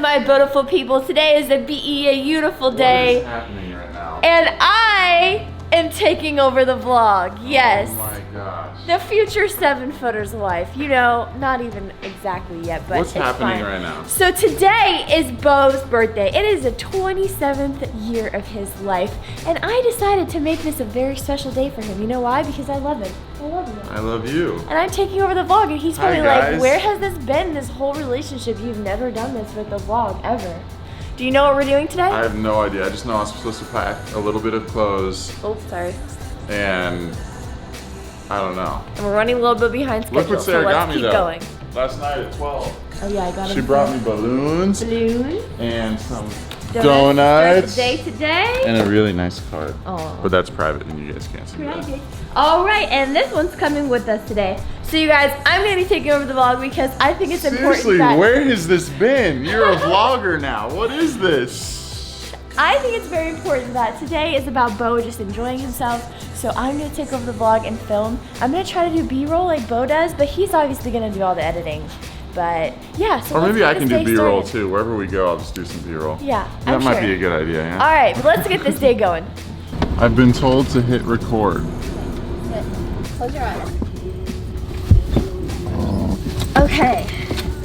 up, my beautiful people? Today is a beautiful day. What is happening right now? And I am taking over the vlog. Yes. Oh my gosh. The future 7-footer's wife. You know, not even exactly yet, but what's it's happening fine. right now? So today is Beau's birthday. It is the 27th year of his life. And I decided to make this a very special day for him. You know why? Because I love him. I love him. I love you. And I'm taking over the vlog, and he's Hi, probably guys. like, where has this been this whole relationship? You've never done this with the vlog, ever. Do you know what we're doing today? I have no idea. I just know I'm supposed to pack a little bit of clothes. Oh, sorry. And I don't know. And we're running a little bit behind schedule, Look what Sarah so let's got me keep though. going. Last night at 12. Oh yeah, I got him. She brought me balloons balloons and some Start donuts. the day today. And a really nice card. Oh. But that's private and you guys can't see that. All right, and this one's coming with us today. So you guys, I'm gonna be taking over the vlog because I think it's important Seriously, that where has this been? You're a vlogger now. What is this? I think it's very important that today is about Beau just enjoying himself. So I'm gonna take over the vlog and film. I'm gonna try to do B-roll like Beau does, but he's obviously gonna do all the editing. But yeah, so Or let's maybe get I this can do day B-roll started. too. Wherever we go, I'll just do some B-roll. Yeah, That I'm might sure. be a good idea, yeah? All right, but let's get this day going. I've been told to hit record. Close your eyes. Okay,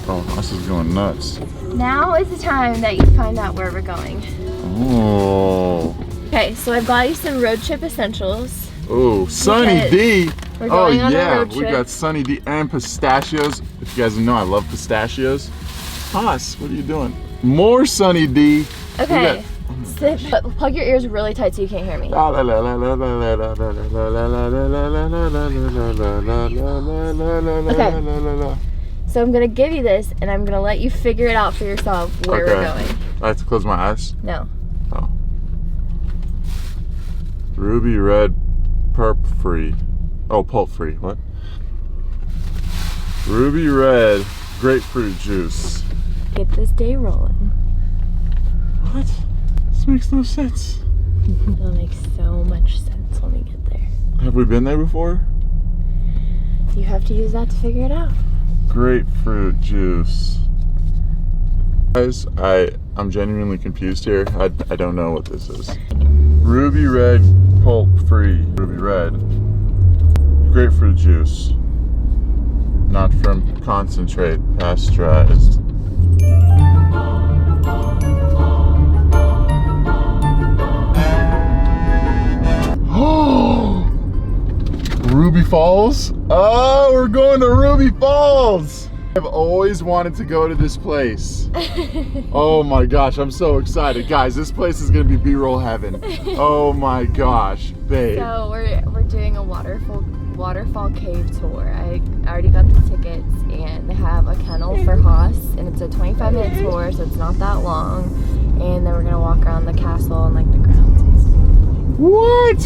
Oh, this is going nuts. now is the time that you find out where we're going. Oh. Okay, so I've got you some road trip essentials. Oh, Sunny Because D. we're Oh going on a yeah, road we trip. got Sunny D and pistachios. If you guys know, I love pistachios. Haas, what are you doing? More Sunny D. Okay, sit, but plug your ears really tight so you can't hear me. Okay. So I'm gonna give you this and I'm gonna let you figure it out for yourself where we're going. I have to close my eyes. No. Oh. Ruby red, pulp free. Oh, pulp free. What? Ruby red, grapefruit juice. Get this day rolling. What? This makes no sense. It'll make so much sense when we get there. Have we been there before? You have to use that to figure it out. Grapefruit juice. Guys, I'm genuinely confused here. I don't know what this is. Ruby red, pulp free. Ruby red, grapefruit juice. Not from concentrate, pasteurized. Oh, Ruby Falls? Oh, we're going to Ruby Falls! I've always wanted to go to this place. Oh my gosh, I'm so excited. Guys, this place is gonna be B-roll heaven. Oh my gosh, babe. So we're doing a waterfall cave tour. I already got the tickets and they have a kennel for Haas and it's a 25-minute tour, so it's not that long. And then we're gonna walk around the castle and like the grounds and stuff. What?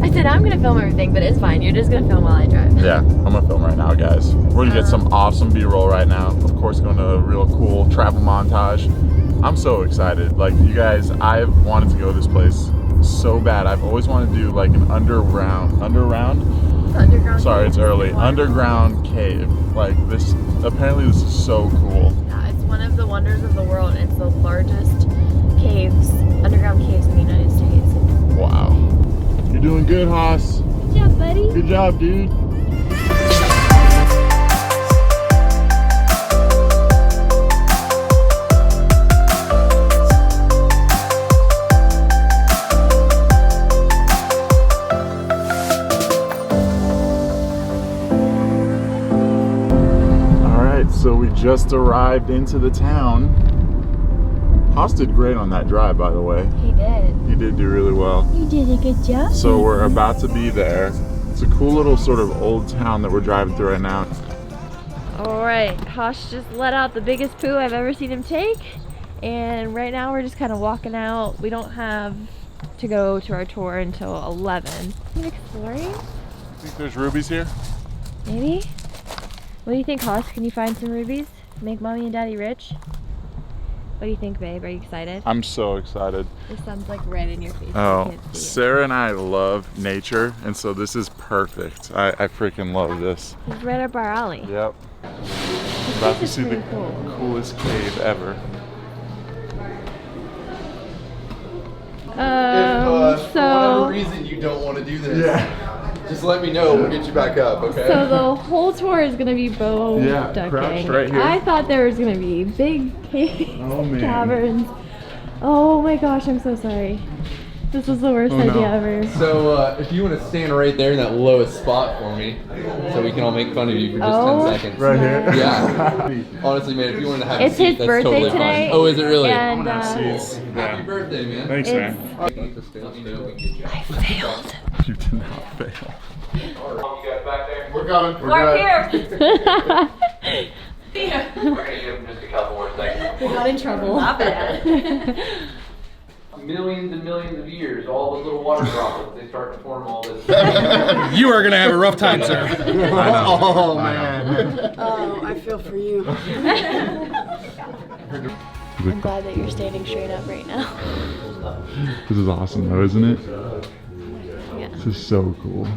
I said I'm gonna film everything, but it's fine. You're just gonna film while I drive. Yeah, I'm gonna film right now, guys. We're gonna get some awesome B-roll right now. Of course, going to a real cool travel montage. I'm so excited. Like, you guys, I've wanted to go to this place so bad. I've always wanted to do like an underground? Sorry, it's early. Underground cave. Like this, apparently this is so cool. Yeah, it's one of the wonders of the world. It's the largest underground caves in the United States. Wow. You're doing good, Haas. Good job, buddy. Good job, dude. Alright, so we just arrived into the town. Haas did great on that drive, by the way. He did. He did do really well. You did a good job. So we're about to be there. It's a cool little sort of old town that we're driving through right now. All right, Haas just let out the biggest poo I've ever seen him take. And right now we're just kind of walking out. We don't have to go to our tour until 11. You exploring? Think there's rubies here? Maybe? What do you think, Haas? Can you find some rubies? Make mommy and daddy rich? What do you think, babe? Are you excited? I'm so excited. The sun's like red in your face. Oh, I can't see it. Sarah and I love nature, and so this is perfect. I freaking love this. It's right up our alley. Yep. This About to is see the pretty cool. coolest cave ever. for whatever reason you don't want to do this, just let me know. We'll get you back up, okay? So the whole tour is gonna be bow ducking. right here. I thought there was gonna be big caverns. Oh my gosh, I'm so sorry. This was the worst idea ever. So if you want to stand right there in that lowest spot for me, so we can all make fun of you for just 10 seconds. Right here? Yeah. Honestly, man, if you want to have a It's seat, his that's birthday totally today. fine. Oh, is it really? And Happy birthday, man. Thanks, man. I failed. You did not fail. You guys back there? We're coming. We're here. We're going to give them just a couple more seconds. We got in trouble. Not bad. Millions and millions of years, all those little water droplets, they start to form all this. You are gonna have a rough time, sir. Oh, man. Oh, I feel for you. I'm glad that you're standing straight up right now. This is awesome, though, isn't it? Yeah. This is so cool.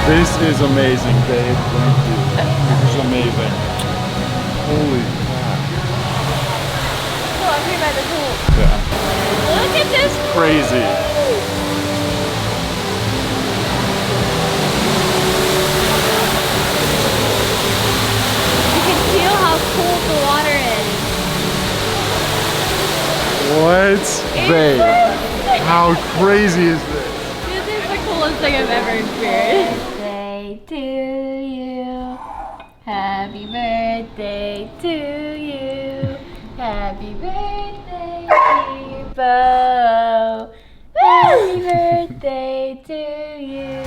This is amazing, babe. Thank you. This is amazing. Holy crap. Well, I'm here by the pool. Yeah. Look at this. Crazy. You can feel how cold the water is. What? Babe, how crazy is this? This is the coolest thing I've ever experienced. Birthday to you. Happy birthday to you. Happy birthday, dear Bo. Happy birthday to you.